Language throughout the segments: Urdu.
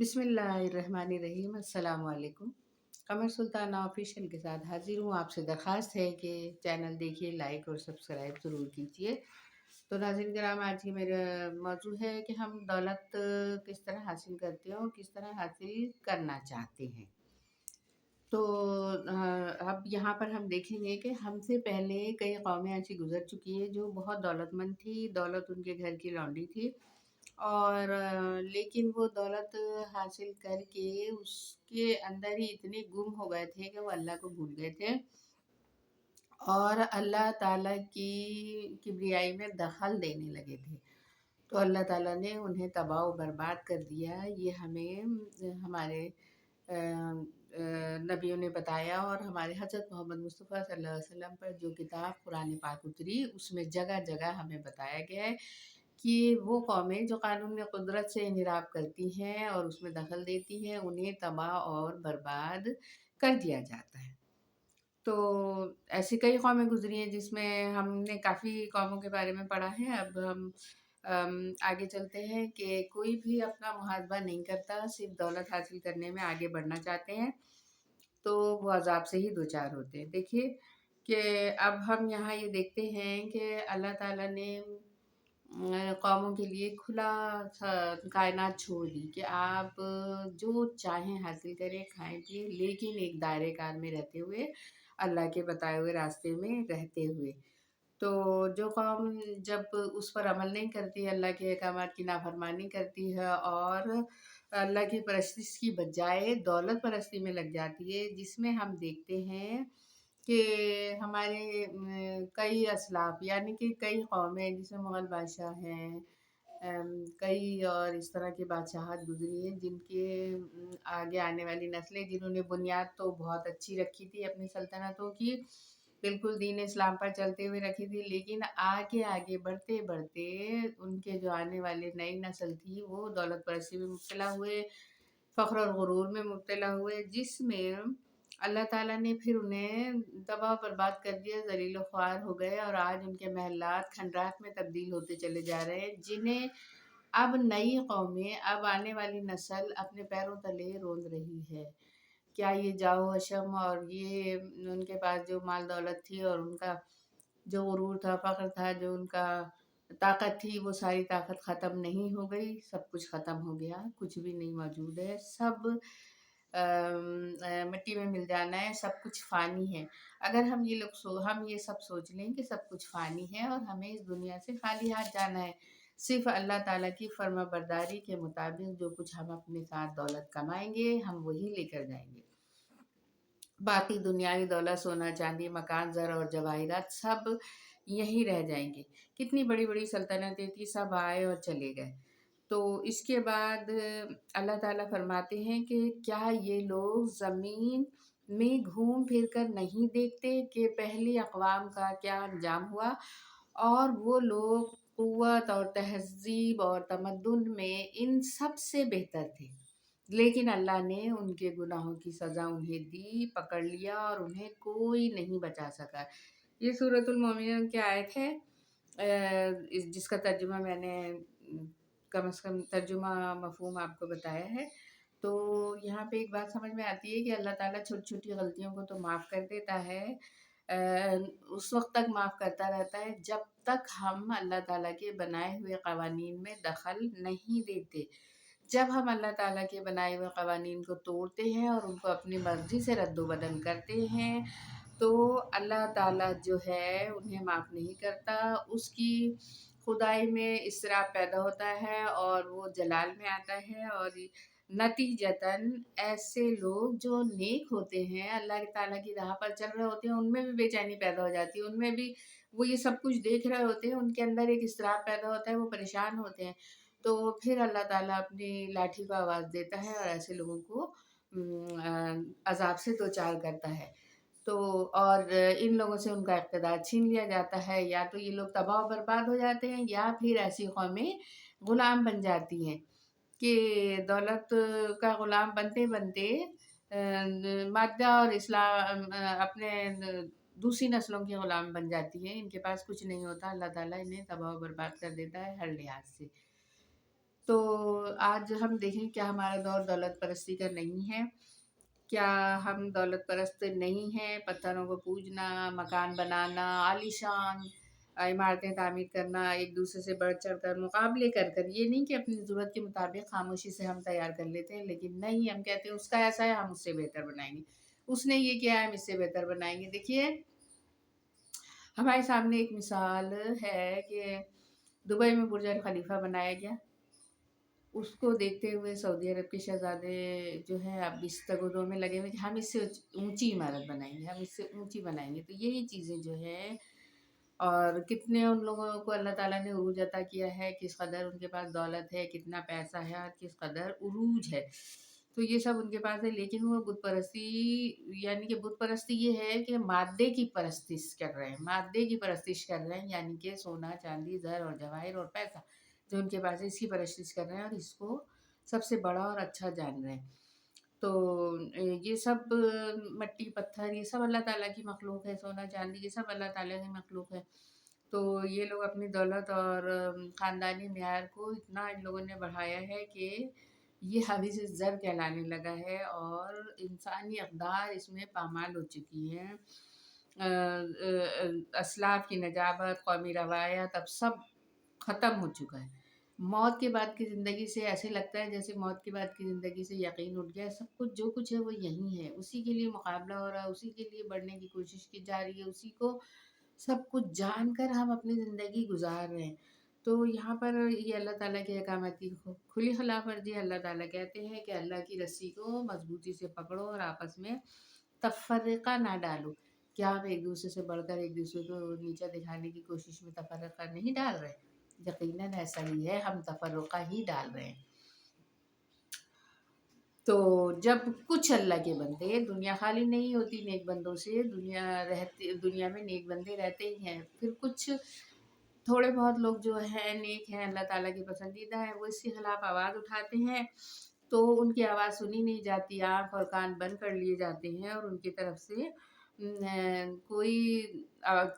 بسم اللہ الرحمن الرحیم، السلام علیکم۔ قمر سلطانہ آفیشیل کے ساتھ حاضر ہوں۔ آپ سے درخواست ہے کہ چینل دیکھیے، لائک اور سبسکرائب ضرور کیجیے۔ تو ناظرین کرام، آج کی میرا موضوع ہے کہ ہم دولت کس طرح حاصل کرتے ہیں اور کس طرح حاصل کرنا چاہتے ہیں۔ تو اب یہاں پر ہم دیکھیں گے کہ ہم سے پہلے کئی قومیں ایسی گزر چکی ہیں جو بہت دولت مند تھی، دولت ان کے گھر کی لونڈی تھی، اور لیکن وہ دولت حاصل کر کے اس کے اندر ہی اتنے گم ہو گئے تھے کہ وہ اللہ کو بھول گئے تھے اور اللہ تعالیٰ کی کبریائی میں دخل دینے لگے تھے۔ تو اللہ تعالیٰ نے انہیں تباہ و برباد کر دیا۔ یہ ہمیں ہمارے نبیوں نے بتایا، اور ہمارے حضرت محمد مصطفیٰ صلی اللہ علیہ وسلم پر جو کتاب قرآن پاک اتری اس میں جگہ جگہ ہمیں بتایا گیا ہے کہ وہ قومیں جو قانون قدرت سے انحراف کرتی ہیں اور اس میں دخل دیتی ہیں، انہیں تباہ اور برباد کر دیا جاتا ہے۔ تو ایسی کئی قومیں گزری ہیں جس میں ہم نے کافی قوموں کے بارے میں پڑھا ہے۔ اب ہم آگے چلتے ہیں کہ کوئی بھی اپنا محاسبہ نہیں کرتا، صرف دولت حاصل کرنے میں آگے بڑھنا چاہتے ہیں تو وہ عذاب سے ہی دوچار ہوتے ہیں۔ دیکھیے کہ اب ہم یہاں یہ دیکھتے ہیں کہ اللہ تعالیٰ نے قوموں کے لیے کھلا کائنات چھوڑ دی کہ آپ جو چاہیں حاصل کریں، کھائیں پیے، لیکن ایک دائرے کار میں رہتے ہوئے، اللہ کے بتائے ہوئے راستے میں رہتے ہوئے۔ تو جو قوم جب اس پر عمل نہیں کرتی، اللہ کے احکامات کی نافرمانی کرتی ہے اور اللہ کی پرستش کی بجائے دولت پرستی میں لگ جاتی ہے، جس میں ہم دیکھتے ہیں کہ ہمارے کئی اسلاف یعنی کہ کئی قومیں جس میں مغل بادشاہ ہیں، کئی اور اس طرح کی بادشاہت گزری ہیں جن کے آگے آنے والی نسلیں، جنہوں نے بنیاد تو بہت اچھی رکھی تھی اپنی سلطنتوں کی، بالکل دین اسلام پر چلتے ہوئے رکھی تھی، لیکن آگے آگے بڑھتے بڑھتے ان کے جو آنے والے نئی نسل تھی وہ دولت پرستی میں مبتلا ہوئے، فخر اور غرور میں مبتلا ہوئے، جس میں اللہ تعالیٰ نے پھر انہیں تباہ برباد کر دیا، ذلیل و خوار ہو گئے، اور آج ان کے محلات کھنڈرات میں تبدیل ہوتے چلے جا رہے ہیں، جنہیں اب نئی قومیں، اب آنے والی نسل اپنے پیروں تلے روند رہی ہے۔ کیا یہ جاؤ حشم اور یہ ان کے پاس جو مال دولت تھی اور ان کا جو غرور تھا، فخر تھا، جو ان کا طاقت تھی، وہ ساری طاقت ختم نہیں ہو گئی؟ سب کچھ ختم ہو گیا، کچھ بھی نہیں موجود ہے، سب مٹی میں مل جانا ہے، سب کچھ فانی ہے۔ اگر ہم ہم یہ سب سوچ لیں کہ سب کچھ فانی ہے اور ہمیں اس دنیا سے خالی ہاتھ جانا ہے، صرف اللہ تعالیٰ کی فرما برداری کے مطابق جو کچھ ہم اپنے ساتھ دولت کمائیں گے ہم وہی لے کر جائیں گے، باقی دنیاوی دولت، سونا چاندی، مکان، زر اور جواہرات سب یہیں رہ جائیں گے۔ کتنی بڑی بڑی سلطنتیں تھیں، سب آئے اور چلے گئے۔ تو اس کے بعد اللہ تعالیٰ فرماتے ہیں کہ کیا یہ لوگ زمین میں گھوم پھر کر نہیں دیکھتے کہ پہلی اقوام کا کیا انجام ہوا، اور وہ لوگ قوت اور تہذیب اور تمدن میں ان سب سے بہتر تھے، لیکن اللہ نے ان کے گناہوں کی سزا انہیں دی، پکڑ لیا، اور انہیں کوئی نہیں بچا سکا۔ یہ سورۃ المومنون کی آیت ہے، جس کا ترجمہ میں نے کم از کم ترجمہ مفہوم آپ کو بتایا ہے۔ تو یہاں پہ ایک بات سمجھ میں آتی ہے کہ اللہ تعالیٰ چھوٹی چھوٹی غلطیوں کو تو معاف کر دیتا ہے، اس وقت تک معاف کرتا رہتا ہے جب تک ہم اللہ تعالیٰ کے بنائے ہوئے قوانین میں دخل نہیں دیتے۔ جب ہم اللہ تعالیٰ کے بنائے ہوئے قوانین کو توڑتے ہیں اور ان کو اپنی مرضی سے رد و بدل کرتے ہیں تو اللہ تعالیٰ جو ہے انہیں معاف نہیں کرتا، اس کی خدائی میں اضطراب پیدا ہوتا ہے اور وہ جلال میں آتا ہے، اور نتیجتاً ایسے لوگ جو نیک ہوتے ہیں، اللہ تعالیٰ کی راہ پر چل رہے ہوتے ہیں، ان میں بھی بے چینی پیدا ہو جاتی ہے، ان میں بھی وہ یہ سب کچھ دیکھ رہے ہوتے ہیں، ان کے اندر ایک اضطراب پیدا ہوتا ہے، وہ پریشان ہوتے ہیں، تو پھر اللہ تعالیٰ اپنی لاٹھی کو آواز دیتا ہے اور ایسے لوگوں کو عذاب سے دوچار کرتا ہے۔ تو اور ان لوگوں سے ان کا اقتدار چھین لیا جاتا ہے، یا تو یہ لوگ تباہ و برباد ہو جاتے ہیں، یا پھر ایسی قومیں غلام بن جاتی ہیں کہ دولت کا غلام بنتے بنتے مادہ اور اسلام اپنے دوسری نسلوں کی غلام بن جاتی ہیں، ان کے پاس کچھ نہیں ہوتا، اللہ تعالیٰ انہیں تباہ و برباد کر دیتا ہے ہر لحاظ سے۔ تو آج ہم دیکھیں کیا ہمارا دور دولت پرستی کا نہیں ہے؟ کیا ہم دولت پرست نہیں ہیں؟ پتھروں کو پوجنا، مکان بنانا، عالیشان عمارتیں تعمیر کرنا، ایک دوسرے سے بڑھ چڑھ کر مقابلے کر کر، یہ نہیں کہ اپنی ضرورت کے مطابق خاموشی سے ہم تیار کر لیتے ہیں، لیکن نہیں، ہم کہتے ہیں اس کا ایسا ہے ہم اس سے بہتر بنائیں گے، اس نے یہ کیا ہے ہم اس سے بہتر بنائیں گے۔ دیکھیے ہمارے سامنے ایک مثال ہے کہ دبئی میں برج خلیفہ بنایا گیا، اس کو دیکھتے ہوئے سعودی عرب کے شہزادے جو ہیں اب اس تگ میں لگے ہوئے کہ ہم اس سے اونچی عمارت بنائیں گے، ہم اس سے اونچی بنائیں گے۔ تو یہی چیزیں جو ہیں، اور کتنے ان لوگوں کو اللہ تعالیٰ نے عروج عطا کیا ہے، کس قدر ان کے پاس دولت ہے، کتنا پیسہ ہے اور کس قدر عروج ہے، تو یہ سب ان کے پاس ہے، لیکن وہ بت پرستی، یعنی کہ بت پرستی یہ ہے کہ مادے کی پرستش کر رہے ہیں، مادے کی پرستش کر رہے ہیں، یعنی کہ سونا چاندی زر اور جواہر اور پیسہ جو ان کے پاس ہے، اس کی پرستش کر رہے ہیں اور اس کو سب سے بڑا اور اچھا جان رہے ہیں۔ تو یہ سب مٹی پتھر یہ سب اللہ تعالیٰ کی مخلوق ہے، سونا چاندی یہ سب اللہ تعالیٰ کی مخلوق ہے۔ تو یہ لوگ اپنی دولت اور خاندانی معیار کو اتنا ان لوگوں نے بڑھایا ہے کہ یہ حویث زر کہلانے لگا ہے، اور انسانی اقدار اس میں پامال ہو چکی ہیں۔ اسلاف کی نجابت، قومی روایت اب سب ختم ہو چکا ہے۔ موت کے بعد کی زندگی سے ایسے لگتا ہے جیسے موت کے بعد کی زندگی سے یقین اٹھ گیا ہے، سب کچھ جو کچھ ہے وہ یہی ہے، اسی کے لیے مقابلہ ہو رہا ہے، اسی کے لیے بڑھنے کی کوشش کی جا رہی ہے، اسی کو سب کچھ جان کر ہم اپنی زندگی گزار رہے ہیں۔ تو یہاں پر یہ اللہ تعالیٰ کے احکامات کی کھلی خلاف ورزی ہے۔ اللہ تعالیٰ کہتے ہیں کہ اللہ کی رسی کو مضبوطی سے پکڑو اور آپس میں تفرقہ نہ ڈالو۔ کیا ہم ایک دوسرے سے بڑھ کر ایک دوسرے کو نیچا دکھانے کی کوشش میں تفرقہ نہیں ڈال رہے؟ یقیناً ایسا ہی ہے، ہم تفرقہ ہی ڈال رہے ہیں۔ تو جب کچھ اللہ کے بندے، دنیا خالی نہیں ہوتی نیک بندوں سے، دنیا میں نیک بندے رہتے ہی ہیں، پھر کچھ تھوڑے بہت لوگ جو ہیں نیک ہیں، اللہ تعالیٰ کے پسندیدہ ہیں، وہ اس کے خلاف آواز اٹھاتے ہیں، تو ان کی آواز سنی نہیں جاتی، آنکھ اور کان بند کر لیے جاتے ہیں، اور ان کی طرف سے کوئی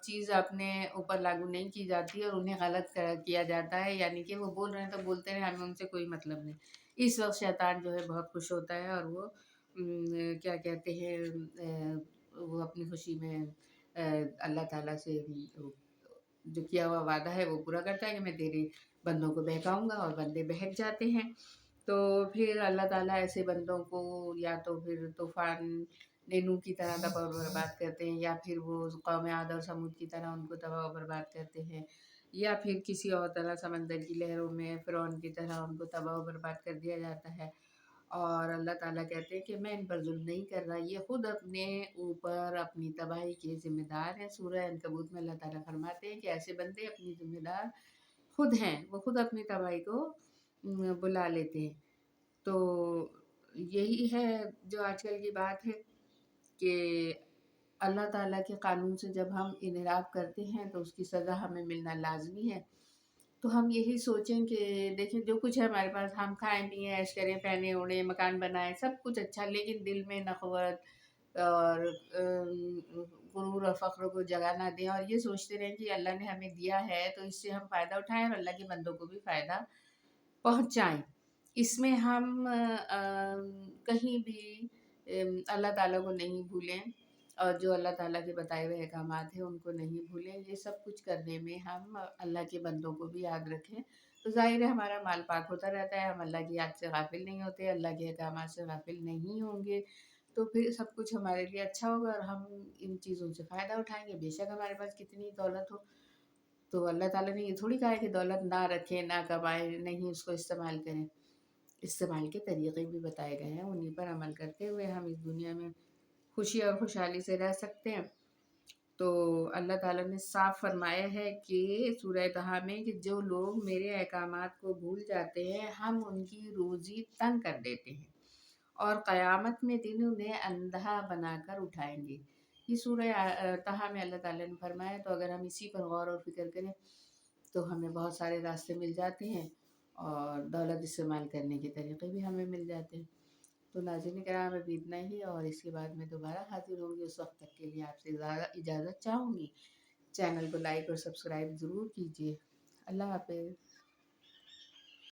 چیز اپنے اوپر لاگو نہیں کی جاتی اور انہیں غلط کیا جاتا ہے، یعنی کہ وہ بول رہے ہیں تو بولتے رہے، ہمیں ان سے کوئی مطلب نہیں۔ اس وقت شیطان جو ہے بہت خوش ہوتا ہے، اور وہ کیا کہتے ہیں، وہ اپنی خوشی میں اللہ تعالیٰ سے جو کیا ہوا وعدہ ہے وہ پورا کرتا ہے کہ میں تیرے بندوں کو بہکاؤں گا، اور بندے بہک جاتے ہیں۔ تو پھر اللہ تعالیٰ ایسے بندوں کو یا تو پھر طوفان نینو کی طرح تباہ و برباد کرتے ہیں، یا پھر وہ قوم عاد اور سمود کی طرح ان کو تباہ و برباد کرتے ہیں، یا پھر کسی اور طرح سمندر کی لہروں میں فرعون کی طرح ان کو تباہ و برباد کر دیا جاتا ہے۔ اور اللہ تعالیٰ کہتے ہیں کہ میں ان پر ظلم نہیں کر رہا، یہ خود اپنے اوپر اپنی تباہی کے ذمہ دار ہیں۔ سورہ عنکبوت میں اللہ تعالیٰ فرماتے ہیں کہ ایسے بندے اپنی ذمہ دار خود ہیں، وہ خود اپنی تباہی کو بلا لیتے ہیں۔ تو یہی ہے جو آج کل کی بات ہے کہ اللہ تعالیٰ کے قانون سے جب ہم انحراف کرتے ہیں تو اس کی سزا ہمیں ملنا لازمی ہے۔ تو ہم یہی سوچیں کہ دیکھیں جو کچھ ہے ہمارے پاس، ہم کھائیں پیئیں، عیش کریں، پہنیں اوڑھیں، مکان بنائیں، سب کچھ اچھا، لیکن دل میں نخوت اور غرور اور فخر کو جگہ نہ دیں، اور یہ سوچتے رہیں کہ اللہ نے ہمیں دیا ہے تو اس سے ہم فائدہ اٹھائیں اور اللہ کے بندوں کو بھی فائدہ پہنچائیں۔ اس میں ہم کہیں بھی اللہ تعالیٰ کو نہیں بھولیں، اور جو اللہ تعالیٰ کے بتائے ہوئے احکامات ہیں ان کو نہیں بھولیں۔ یہ سب کچھ کرنے میں ہم اللہ کے بندوں کو بھی یاد رکھیں، تو ظاہر ہے ہمارا مال پاک ہوتا رہتا ہے، ہم اللہ کی یاد سے غافل نہیں ہوتے، اللہ کے احکامات سے غافل نہیں ہوں گے، تو پھر سب کچھ ہمارے لیے اچھا ہوگا اور ہم ان چیزوں سے فائدہ اٹھائیں گے، بے شک ہمارے پاس کتنی دولت ہو۔ تو اللہ تعالیٰ نے یہ تھوڑی کہا ہے کہ دولت نہ رکھیں، نہ کمائیں، نہیں اس کو استعمال کریں، استعمال کے طریقے بھی بتائے گئے ہیں، انہیں پر عمل کرتے ہوئے ہم اس دنیا میں خوشی اور خوشحالی سے رہ سکتے ہیں۔ تو اللہ تعالیٰ نے صاف فرمایا ہے کہ سورہ طٰہٰ میں کہ جو لوگ میرے احکامات کو بھول جاتے ہیں ہم ان کی روزی تنگ کر دیتے ہیں، اور قیامت میں دن انہیں اندھا بنا کر اٹھائیں گے۔ یہ سورہ طٰہٰ میں اللہ تعالیٰ نے فرمایا، تو اگر ہم اسی پر غور و فکر کریں تو ہمیں بہت سارے راستے مل جاتے ہیں، اور دولت استعمال کرنے کے طریقے بھی ہمیں مل جاتے ہیں۔ تو ناظرین کرام ابھی اتنا ہی، اور اس کے بعد میں دوبارہ حاضر ہوں گی، اس وقت تک کے لیے آپ سے اجازت چاہوں گی۔ چینل کو لائک اور سبسکرائب ضرور کیجیے۔ اللہ حافظ۔